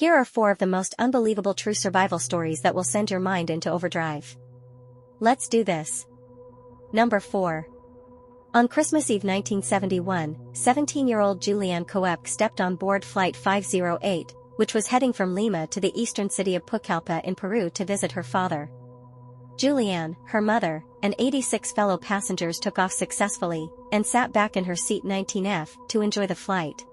Here are 4 of the most unbelievable true survival stories that will send your mind into overdrive. Let's do this. Number 4. On Christmas Eve 1971, 17-year-old Julianne Coep stepped on board Flight 508, which was heading from Lima to the eastern city of Pucallpa in Peru to visit her father. Julianne, her mother, and 86 fellow passengers took off successfully, and sat back in her seat 19F to enjoy the flight.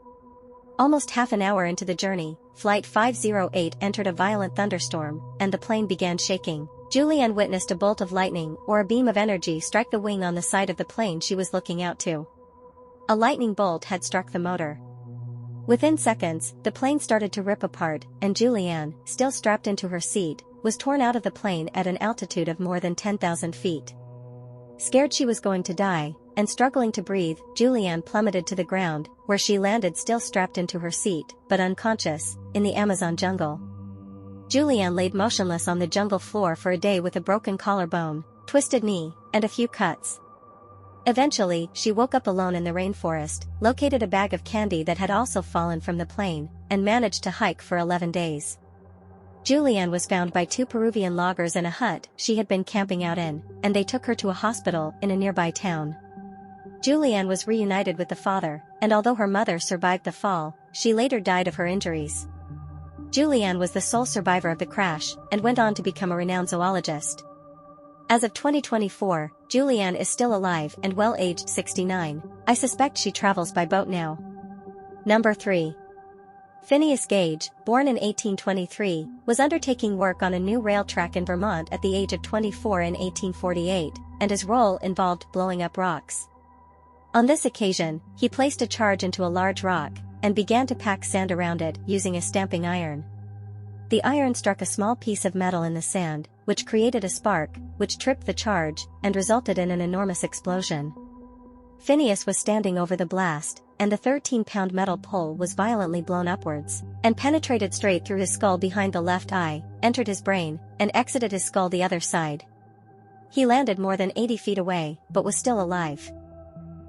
Almost half an hour into the journey, Flight 508 entered a violent thunderstorm, and the plane began shaking. Julianne witnessed a bolt of lightning or a beam of energy strike the wing on the side of the plane she was looking out to. A lightning bolt had struck the motor. Within seconds, the plane started to rip apart, and Julianne, still strapped into her seat, was torn out of the plane at an altitude of more than 10,000 feet. Scared she was going to die, and struggling to breathe, Julianne plummeted to the ground, where she landed still strapped into her seat, but unconscious, in the Amazon jungle. Julianne laid motionless on the jungle floor for a day with a broken collarbone, twisted knee, and a few cuts. Eventually, she woke up alone in the rainforest, located a bag of candy that had also fallen from the plane, and managed to hike for 11 days. Julianne was found by 2 Peruvian loggers in a hut she had been camping out in, and they took her to a hospital in a nearby town. Julianne was reunited with the father, and although her mother survived the fall, she later died of her injuries. Julianne was the sole survivor of the crash, and went on to become a renowned zoologist. As of 2024, Julianne is still alive and well aged 69. I suspect she travels by boat now. Number 3. Phineas Gage, born in 1823, was undertaking work on a new rail track in Vermont at the age of 24 in 1848, and his role involved blowing up rocks. On this occasion, he placed a charge into a large rock, and began to pack sand around it using a stamping iron. The iron struck a small piece of metal in the sand, which created a spark, which tripped the charge, and resulted in an enormous explosion. Phineas was standing over the blast, and the 13-pound metal pole was violently blown upwards, and penetrated straight through his skull behind the left eye, entered his brain, and exited his skull the other side. He landed more than 80 feet away, but was still alive.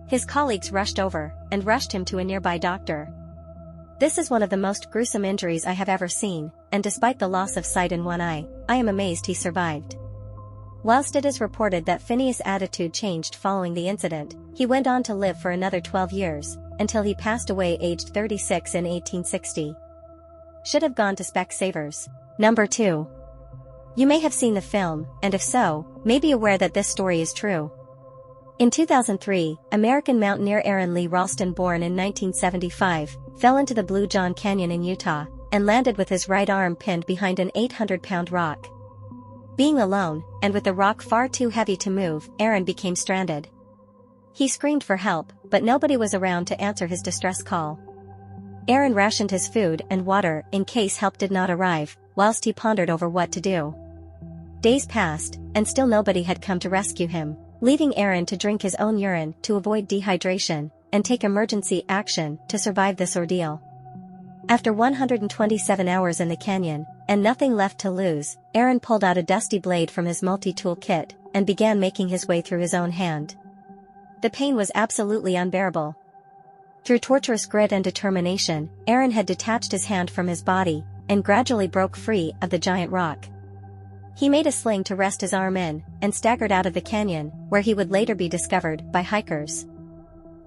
His colleagues rushed over, and rushed him to a nearby doctor. This is one of the most gruesome injuries I have ever seen, and despite the loss of sight in one eye, I am amazed he survived. Whilst it is reported that Phineas' attitude changed following the incident, he went on to live for another 12 years, until he passed away aged 36 in 1860. Should have gone to Specsavers. Number 2. You may have seen the film, and if so, may be aware that this story is true. In 2003, American mountaineer Aaron Lee Ralston, born in 1975, fell into the Blue John Canyon in Utah, and landed with his right arm pinned behind an 800-pound rock. Being alone, and with the rock far too heavy to move, Aaron became stranded. He screamed for help, but nobody was around to answer his distress call. Aaron rationed his food and water in case help did not arrive, whilst he pondered over what to do. Days passed, and still nobody had come to rescue him, leaving Aaron to drink his own urine to avoid dehydration, and take emergency action to survive this ordeal. After 127 hours in the canyon, and nothing left to lose, Aaron pulled out a dusty blade from his multi-tool kit, and began making his way through his own hand. The pain was absolutely unbearable. Through torturous grit and determination, Aaron had detached his hand from his body, and gradually broke free of the giant rock. He made a sling to rest his arm in, and staggered out of the canyon, where he would later be discovered by hikers.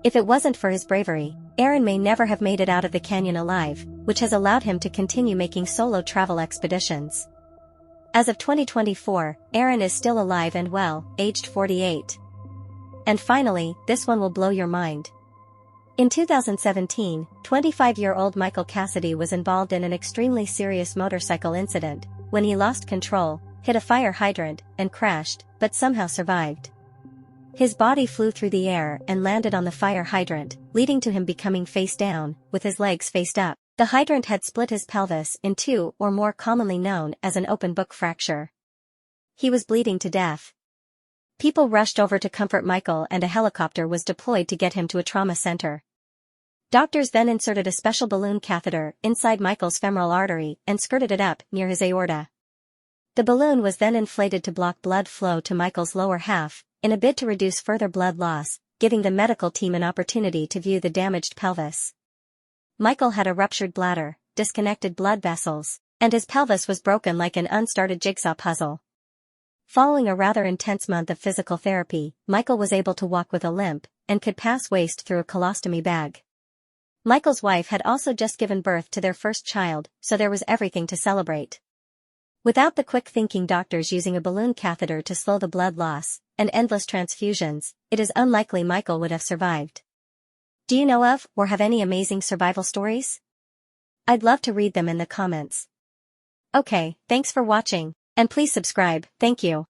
If it wasn't for his bravery, Aaron may never have made it out of the canyon alive, which has allowed him to continue making solo travel expeditions. As of 2024, Aaron is still alive and well, aged 48. And finally, this one will blow your mind. In 2017, 25-year-old Michael Cassidy was involved in an extremely serious motorcycle incident, when he lost control, hit a fire hydrant, and crashed, but somehow survived. His body flew through the air and landed on the fire hydrant, leading to him becoming face down, with his legs faced up. The hydrant had split his pelvis in two, or more commonly known as an open book fracture. He was bleeding to death. People rushed over to comfort Michael, and a helicopter was deployed to get him to a trauma center. Doctors then inserted a special balloon catheter inside Michael's femoral artery and skirted it up near his aorta. The balloon was then inflated to block blood flow to Michael's lower half, in a bid to reduce further blood loss, giving the medical team an opportunity to view the damaged pelvis. Michael had a ruptured bladder, disconnected blood vessels, and his pelvis was broken like an unstarted jigsaw puzzle. Following a rather intense month of physical therapy, Michael was able to walk with a limp, and could pass waste through a colostomy bag. Michael's wife had also just given birth to their first child, so there was everything to celebrate. Without the quick-thinking doctors using a balloon catheter to slow the blood loss, and endless transfusions, it is unlikely Michael would have survived. Do you know of, or have any amazing survival stories? I'd love to read them in the comments. Okay, thanks for watching, and please subscribe, thank you.